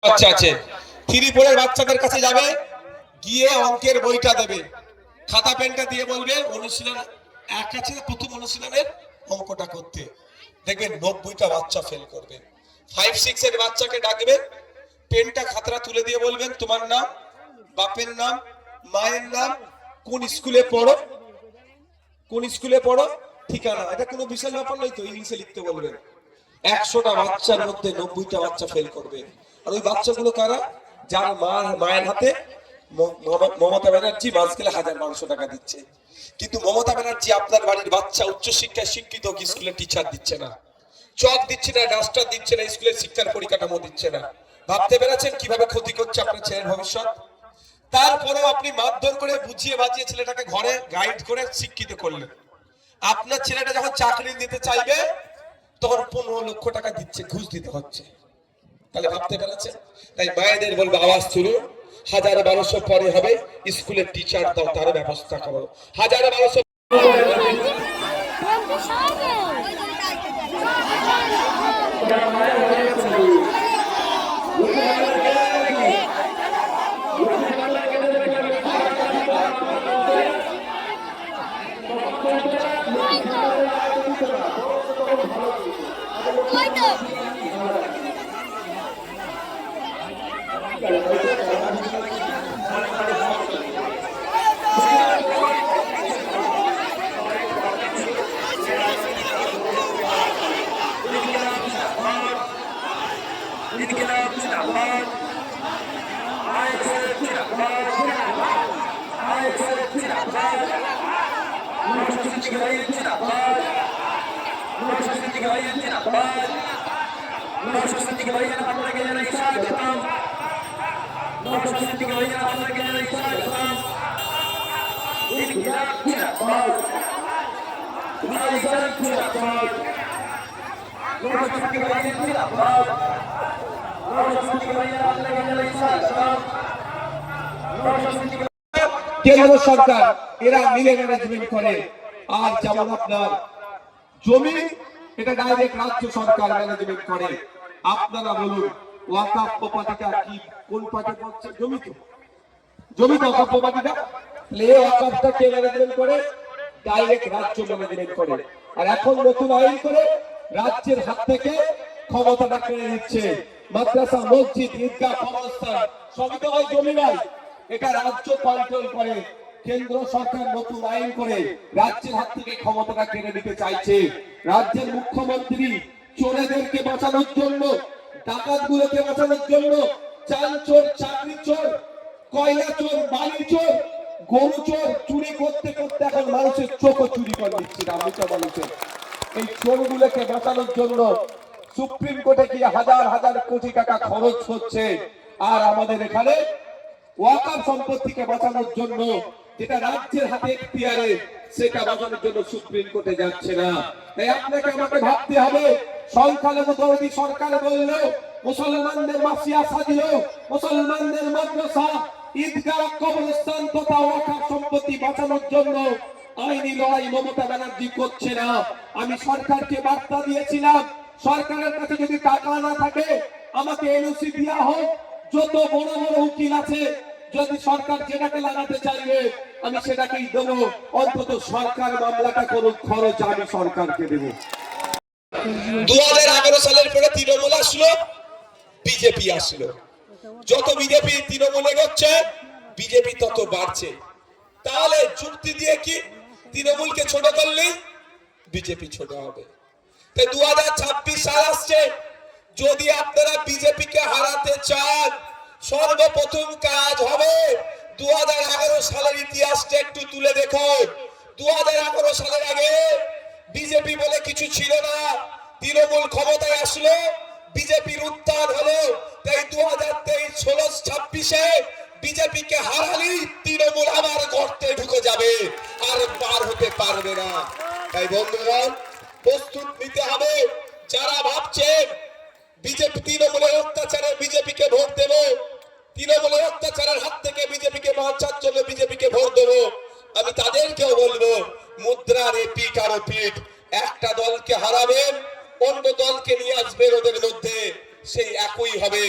বাচ্চা আছে, 3-4 বাচ্চাদের কাছে যাবে, গিয়ে অঙ্কের বইটা দেবে, খাতা পেনটা দিয়ে বলবে অনুশীলন এক আছে, প্রথম অনুশীলনের অঙ্কটা করতে, দেখবেন 90টা বাচ্চা ফেল করবে। 5-6 এর বাচ্চাকে ডাকবে, পেনটা খাতাটা তুলে দিয়ে বলবেন তোমার নাম, বাপের নাম, মায়ের নাম, কোন স্কুলে পড়ো, কোন স্কুলে পড়ো, ঠিকানা। এটা কোনো বিশাল ব্যাপার নয় তো, ইংলিশে লিখতে বলবেন। 100টা বাচ্চার মধ্যে 90টা বাচ্চা ফেল করবে। আর ওই বাচ্চাগুলো কারা? যার মায়ের হাতে মমতা ব্যানার্জি মাস গেলে 1000-1200 টাকা দিচ্ছে, কিন্তু মমতা ব্যানার্জি আপনার বাড়ির বাচ্চা উচ্চশিক্ষায় শিক্ষিত স্কুলের টিচার দিচ্ছে না, চক দিচ্ছে না, ডাস্টার দিচ্ছে না, স্কুলের শিক্ষার পরিকাঠামো দিচ্ছে না। ভাবতে পেরেছেন কিভাবে ক্ষতি করছে আপনার ছেলের ভবিষ্যৎ? তারপরেও আপনি মারধর করে বুঝিয়ে বাজিয়ে ছেলেটাকে ঘরে গাইড করে শিক্ষিত করলেন। আপনার ছেলেটা যখন চাকরি নিতে চাইবে তখন 15 লক্ষ টাকা দিচ্ছে, ঘুষ দিতে হচ্ছে। তাহলে ভাবতে পেরেছেন? তাই মায়েদের বলবো আওয়াজ তুলুন, 1000-1200 পরে হবে, স্কুলের টিচার দাও, তার ব্যবস্থা করো। 1000-1200 কেন্দ্র সরকার এরা মিলে ম্যানেজমেন্ট করে। আর যেমন আপনার জমি, এটা ডাইরেক্ট রাজ্য সরকার ম্যানেজমেন্ট করে। আপনারা বলুন ওয়াকফ প্রপার্টিটা কি, কোন পার্টি করছে? জমি তো ওয়াকফ প্রপার্টিটা, ওয়াকফটা কে ম্যানেজমেন্ট করে? ডাইরেক্ট রাজ্য ম্যানেজমেন্ট করে। আর এখন নতুন আইন করে রাজ্যের হাত থেকে ক্ষমতাটা কেড়ে নিচ্ছে। মাদ্রাসা, মসজিদ, ঈদগাহ, কবরস্থান সবই তো হয় জমি নয়, এটা রাজ্য কন্ট্রোল করে। কেন্দ্র সরকার নতুন আইন করে রাজ্যের হাত থেকে ক্ষমতাটা কেড়ে নিতে চাইছে। রাজ্যের মুখ্যমন্ত্রী চোরেদেরকে বাঁচানোর জন্য, ডাকাতগুলোকে বাঁচানোর জন্য, চাল চোর, চাকরি চোর, কয়লা চোর, বালি চোর, গরু চোর চুরি করতে করতে এখন মানুষের চোখও চুরি করে দিচ্ছে মানুষের। এই চোরগুলোকে বাঁচানোর জন্য সুপ্রিম কোর্টে গিয়ে হাজার হাজার কোটি টাকা খরচ হচ্ছে। আর আমাদের এখানে ওয়াকফ সম্পত্তিকে বাঁচানোর জন্য, যেটা রাজ্যের হাতে এখতিয়ারে, সেটা বাঁচানোর জন্য সুপ্রিম কোর্টে যাচ্ছে না। তাই আপনাকে আমাকে ভাবতে হবে, সংখ্যালঘু দরদি সরকার বলল, মুসলমানদের মাসিয়া সাজিল, মুসলমানদের মাদ্রাসা, ঈদগাহ, কবরস্থান তথা ওয়াকফ সম্পত্তি বাঁচানোর জন্য আইনি লড়াই মমতা ব্যানার্জি করছে না। আমি সরকারকে বার্তা দিয়েছিলাম, সরকারের কাছে যদি টাকা না থাকে আমাকে এনওসি দেওয়া হোক। যত বড় বড় উকিল আছে, যদি সরকার যেটাকে লাগাতে চাইবে আমি সেটাকেই দেবো, অন্তত সরকার মামলাটা করুক, খরচ আমি সরকারকে দেব। 2011 সালের পরে তৃণমূল আসলো, বিজেপি আসলো। যত বিজেপি তৃণমূলে গেছে, বিজেপি তত বাড়ছে। তাহলে যুক্তি দিয়ে কি তৃণমূলকে ছোট করলে বিজেপি ছোট হবে? তাই 2026 সাল আসছে, যদি আপনারা বিজেপিকে হারাতে চান সর্বপ্রথম কাজ হবে 2011 সালের ইতিহাসটা একটু তুলে দেখুন। 2011 সালের আগে বিজেপি বলে কিছু ছিল না, তৃণমূল ক্ষমতায় আসলো, বিজেপির উত্থান হলো। তাই 2023-26-26-এ বিজেপিকে হারালি তৃণমূল আবার গর্তে ঢুকে যাবে, আর পার হতে পারবে না। তাই বন্ধুগণ, প্রস্তুত নিতে হবে। যারা ভাবছেন বিজেপি তৃণমূলের অত্যাচারে বিজেপিকে ভোট দেব, তৃণমূলের অত্যাচারের হাত থেকে বিজেপিকে বাঁচার জন্য বিজেপিকে ভোট দেবো, আমি তাদেরকেও বলবো মুদ্রার এপিঠ আর ওপিঠ। একটা দলকে হারাবেন, অন্য দলকে নিয়ে আসবেন, ওদের মধ্যে সেই একই হবে।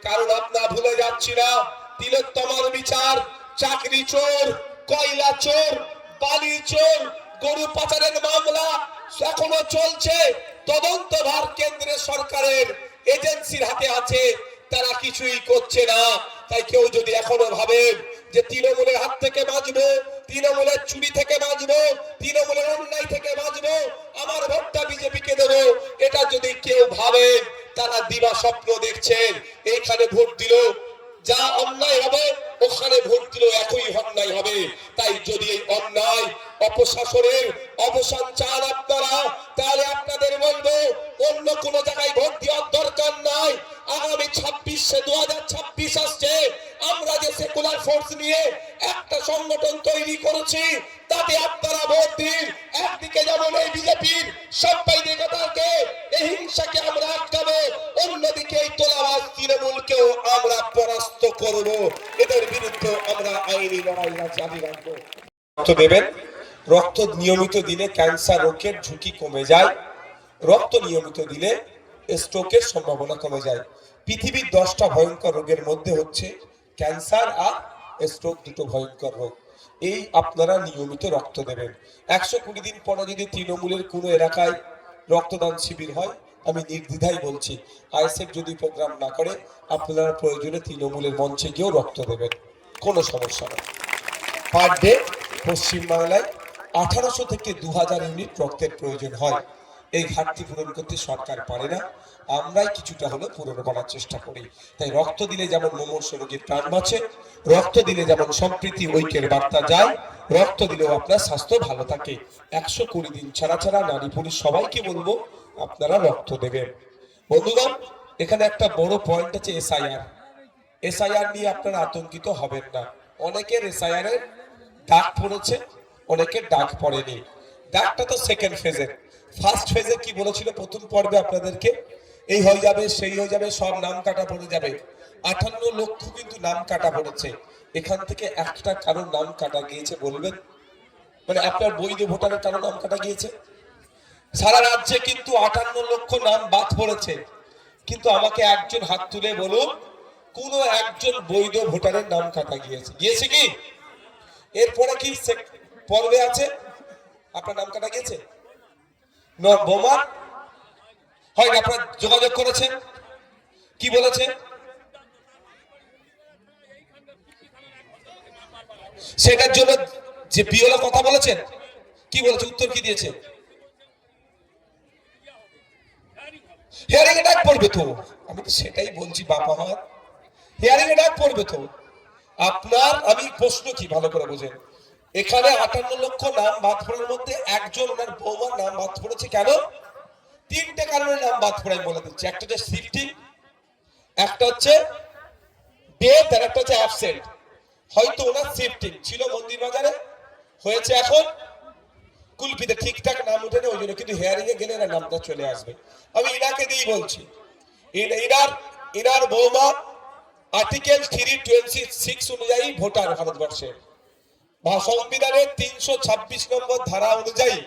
কারণ আমরা ভুলে যাচ্ছি না তিলোত্তমার বিচার, চাকরি চোর, কয়লা চোর, বালি চোর, গরু পাচারের মামলা এখনো চলছে। তদন্তভার কেন্দ্রের সরকারের এজেন্সির হাতে আছে, তারা কিছুই করছে না। তাই কেউ যদি এখনো ভাবে যে তৃণমূলের হাত থেকে বাঁচবো, তৃণমূলের চুরি থেকে বাঁচবো, তৃণমূলের অন্যায় থেকে বাঁচবো, আমার ভোটটা বিজেপিকে দেবো, এটা যদি কেউ ভাবে, তারা দিবা স্বপ্ন দেখছেন। এইখানে ভোট দিল যা অন্যায় হবে, ওখানে ভোট দিল একই অন্যায় হবে। তাই যদি এই অন্যায় অপশাসনের অবসান চান আপনারা, তাহলে আপনাদের বলবো অন্য কোন জায়গায় ভোট দেওয়ার দরকার নাই। আগামী 2026 আসছে, আমরা যে সেকুলার ফোর্স নিয়ে একটা সংগঠন তৈরি করেছি, তাতে আপনারা ভোট দিন। একদিকে যেমন এই বিজেপির সাম্প্রদায়িকতাকে, এই হিংসাকে আমরা আটকাবো, অন্যদিকে এই তোলাবাজ তৃণমূলকেও আমরা পরাস্ত করব। এদের বিরুদ্ধে আমরা আইনি লড়াই জারি রাখবো। রক্ত দেবেন। রক্ত নিয়মিত দিলে ক্যান্সার রোগের ঝুঁকি কমে যায়। রক্ত নিয়মিত দিলে স্ট্রোকের সম্ভাবনা কমে যায়। পৃথিবীর 10টা ভয়ঙ্কর রোগের মধ্যে হচ্ছে ক্যান্সার আর স্ট্রোক, দুটো ভয়ঙ্কর রোগ। এই আপনারা নিয়মিত রক্ত দেবেন। 120 দিন পরে যদি তৃণমূলের কোনো এলাকায় রক্তদান শিবির হয়, আমি নির্দ্বিধায় বলছি, আইএসএফ যদি প্রোগ্রাম না করে, আপনারা প্রয়োজনে তৃণমূলের মঞ্চে গিয়েও রক্ত দেবেন, কোনো সমস্যা নেই। পার ডে পশ্চিমবাংলায় 1800 থেকে 2000 ইউনিট রক্তের প্রয়োজন হয়। এই ঘাটতি পূরণ করতে সরকার পারে না, আমরাই কিছুটা হলে পূরণ করার চেষ্টা করি। তাই রক্ত দিলে যেমন মুমূর্ষ রোগীর প্রাণ বাঁচে, রক্ত দিলে যেমন সম্প্রীতি ঐক্যের বার্তা যায়, রক্ত দিলেও আপনার স্বাস্থ্য ভালো থাকে। 120 দিন ছাড়া ছাড়া নারী পুরুষ সবাইকে বলবো আপনারা রক্ত দেবেন। বন্ধুগণ, এখানে একটা বড় পয়েন্ট আছে এসআইআর। এসআইআর নিয়ে আপনারা আতঙ্কিত হবেন না। অনেকের এসআইআর এর ডাক পড়েছে, অনেকের ডাক পড়েনি। ডাকটা তো সেকেন্ড ফেজের। ফার্স্ট ফেজে কি বলেছিল প্রথম পর্বে আপনাদেরকে, এই হয়ে যাবে, সেই হয়ে যাবে, সব নাম কাটা পড়ে যাবে। 58 লক্ষ কিন্তু নাম কাটা পড়েছে। এখান থেকে একটা কারণ নাম কাটা গিয়েছে বলবেন? মানে আপনার বৈধ ভোটারের কারণ নাম কাটা গিয়েছে। সারা রাজ্যে কিন্তু 58 লক্ষ নাম বাদ পড়েছে, কিন্তু আমাকে একজন হাত তুলে বলুন কোন একজন বৈধ ভোটারের নাম কাটা গিয়েছে? গিয়েছে কি? এরপরে কি পর্বে আছে আপনার নাম কাটা গিয়েছে? বোমা হয় আপনারা যোগাযোগ করেছেন, কি বলেছে? সেটার জন্য যে বিওলা কথা বলেছেন, কি বলেছে, উত্তর কি দিয়েছে? হিয়ারিং এ ডাক পড়বে তো। আমি তো সেটাই বলছি বাবা, আমার হিয়ারিং এ ডাক পড়বে তো। আপনার আমি প্রশ্ন কি ভালো করে বোঝেন। এখানে 58 লক্ষ নাম বাদ পড়ার মধ্যে একজন ওনার বৌমার নাম বাদ পড়েছে। কেন? 3টে কারণে নাম বাদ পড়ায় বলে দিচ্ছে। একটা হচ্ছে শিফটিং, একটা হচ্ছে ডেথ, আর একটা হচ্ছে অ্যাবসেন্ট। হয়তো ওনার শিফটিং ছিল মন্দির বাজারে, হয়েছে এখন কুলপিতে, ঠিকঠাক নাম উঠে না, ওই জন্য কিন্তু হেয়ারিং এ গেলে না নামটা চলে আসবে। আমি ইনাকে দিয়েই বলছি, ইনার বৌমা আর্টিকেল 326 অনুযায়ী ভোটার ভারতবর্ষের, বা সংবিধানের 326 নম্বর ধারা অনুযায়ী